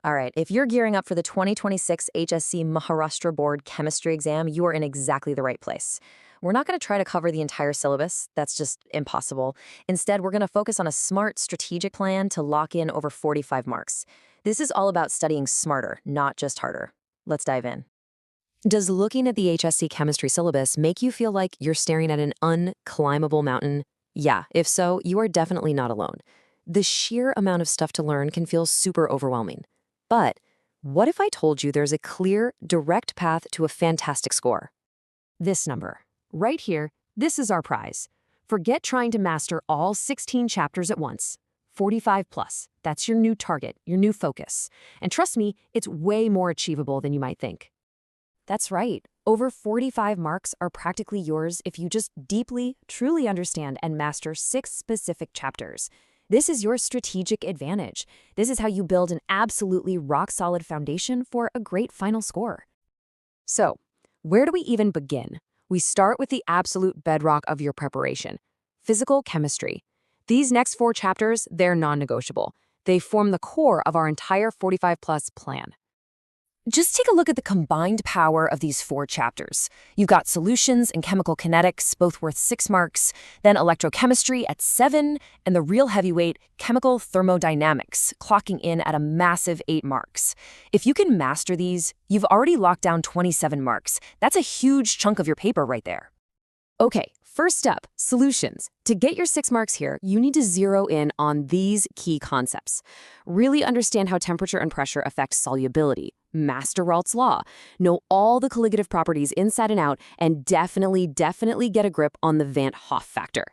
All right, if you're gearing up for the 2026 HSC Maharashtra Board Chemistry exam, you are in exactly the right place. We're not going to try to cover the entire syllabus. That's just impossible. Instead, we're going to focus on a smart, strategic plan to lock in over 45 marks. This is all about studying smarter, not just harder. Let's dive in. Does looking at the HSC chemistry syllabus make you feel like you're staring at an unclimbable mountain? Yeah, if so, you are definitely not alone. The sheer amount of stuff to learn can feel super overwhelming. But what if I told you there's a clear, direct path to a fantastic score? This number, right here, this is our prize. Forget trying to master all 16 chapters at once. 45 plus, that's your new target, your new focus. And trust me, it's way more achievable than you might think. That's right. Over 45 marks are practically yours if you just deeply, truly understand and master 6 specific chapters. This is your strategic advantage. This is how you build an absolutely rock-solid foundation for a great final score. So, where do we even begin? We start with the absolute bedrock of your preparation, physical chemistry. These next 4 chapters, they're non-negotiable. They form the core of our entire 45-plus plan. Just take a look at the combined power of these 4 chapters. You've got Solutions and Chemical Kinetics, both worth 6 marks, then Electrochemistry at 7, and the real heavyweight, Chemical Thermodynamics, clocking in at a massive 8 marks. If you can master these, you've already locked down 27 marks. That's a huge chunk of your paper right there. Okay, first up, solutions. To get your 6 marks here, you need to zero in on these key concepts. Really understand how temperature and pressure affect solubility. Master Raoult's law. Know all the colligative properties inside and out, and definitely get a grip on the Van't Hoff factor.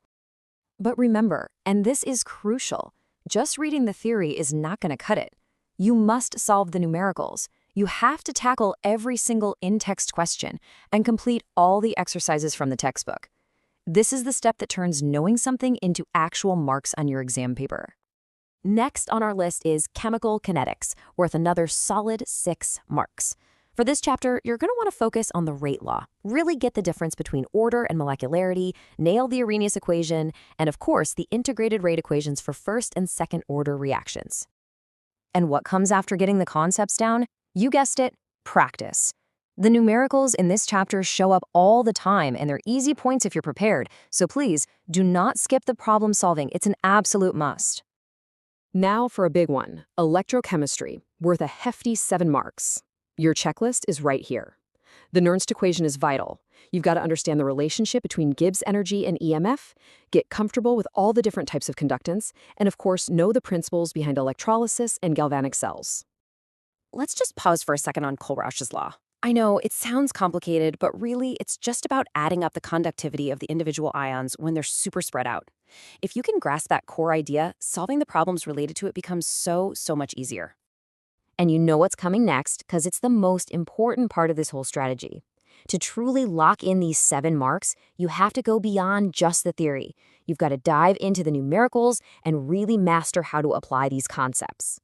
But remember, and this is crucial, just reading the theory is not going to cut it. You must solve the numericals. You have to tackle every single in-text question and complete all the exercises from the textbook. This is the step that turns knowing something into actual marks on your exam paper. Next on our list is Chemical Kinetics, worth another solid 6 marks. For this chapter, you're going to want to focus on the rate law, really get the difference between order and molecularity, nail the Arrhenius equation, and of course, the integrated rate equations for first and second order reactions. And what comes after getting the concepts down? You guessed it, practice. The numericals in this chapter show up all the time, and they're easy points if you're prepared, so please do not skip the problem solving. It's an absolute must. Now for a big one, electrochemistry, worth a hefty 7 marks. Your checklist is right here. The Nernst equation is vital. You've got to understand the relationship between Gibbs energy and EMF, get comfortable with all the different types of conductance, and of course, know the principles behind electrolysis and galvanic cells. Let's just pause for a second on Kohlrausch's law. I know it sounds complicated, but really it's just about adding up the conductivity of the individual ions when they're super spread out. If you can grasp that core idea, solving the problems related to it becomes so much easier. And you know what's coming next because it's the most important part of this whole strategy. To truly lock in these 7 marks, you have to go beyond just the theory. You've got to dive into the numericals and really master how to apply these concepts.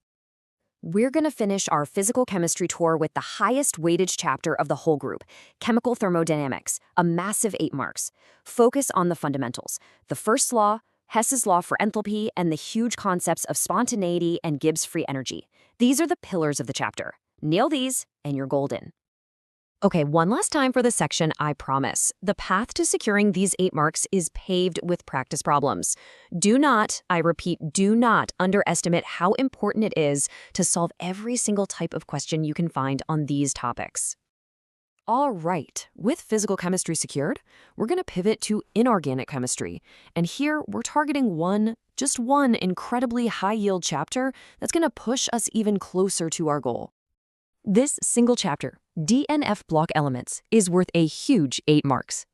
We're going to finish our physical chemistry tour with the highest weightage chapter of the whole group, Chemical Thermodynamics, a massive 8 marks. Focus on the fundamentals, the first law, Hess's law for enthalpy, and the huge concepts of spontaneity and Gibbs free energy. These are the pillars of the chapter. Nail these, and you're golden. Okay, one last time for this section, I promise. The path to securing these 8 marks is paved with practice problems. Do not, I repeat, do not underestimate how important it is to solve every single type of question you can find on these topics. All right, with physical chemistry secured, we're going to pivot to inorganic chemistry. And here, we're targeting just one incredibly high-yield chapter that's going to push us even closer to our goal. This single chapter, DNF block elements, is worth a huge 8 marks.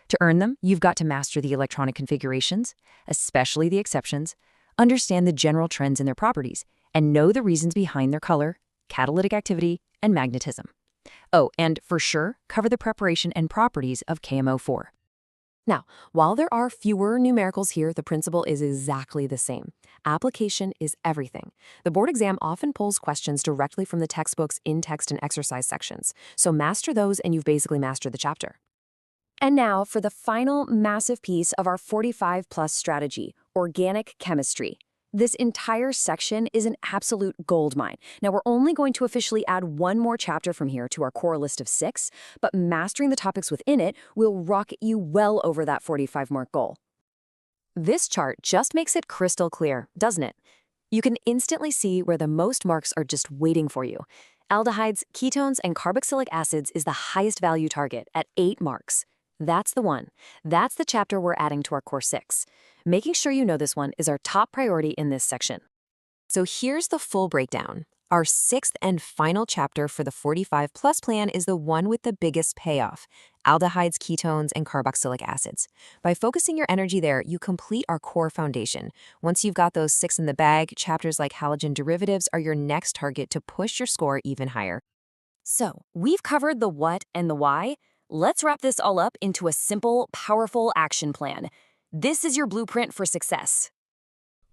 To earn them, you've got to master the electronic configurations, especially the exceptions, understand the general trends in their properties, and know the reasons behind their color, catalytic activity, and magnetism. Oh, and for sure, cover the preparation and properties of KMO4. Now, while there are fewer numericals here, the principle is exactly the same. Application is everything. The board exam often pulls questions directly from the textbook's in-text and exercise sections, so master those and you've basically mastered the chapter. And now for the final massive piece of our 45-plus strategy, organic chemistry. This entire section is an absolute goldmine. Now, we're only going to officially add one more chapter from here to our core list of 6, but mastering the topics within it will rocket you well over that 45-mark goal. This chart just makes it crystal clear, doesn't it? You can instantly see where the most marks are just waiting for you. Aldehydes, ketones, and carboxylic acids is the highest value target at 8 marks. That's the one. That's the chapter we're adding to our Core 6. Making sure you know this one is our top priority in this section. So here's the full breakdown. Our 6th and final chapter for the 45+ plan is the one with the biggest payoff: aldehydes, ketones, and carboxylic acids. By focusing your energy there, you complete our core foundation. Once you've got those 6 in the bag, chapters like halogen derivatives are your next target to push your score even higher. So, we've covered the what and the why. Let's wrap this all up into a simple, powerful action plan. This is your blueprint for success.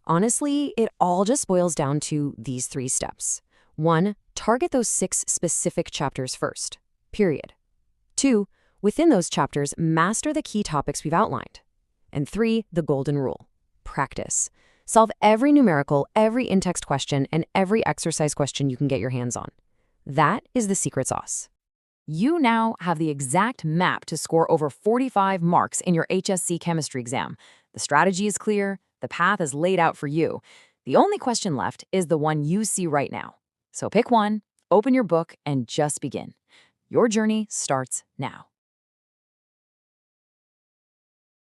Honestly, it all just boils down to these 3 steps. 1. Target those 6 specific chapters first. Period. 2. Within those chapters, master the key topics we've outlined. And 3. The golden rule. Practice. Solve every numerical, every in-text question, and every exercise question you can get your hands on. That is the secret sauce. You now have the exact map to score over 45 marks in your HSC chemistry exam. The strategy is clear. The path is laid out for you. The only question left is the one you see right now. So pick one, open your book, and just begin. Your journey starts now.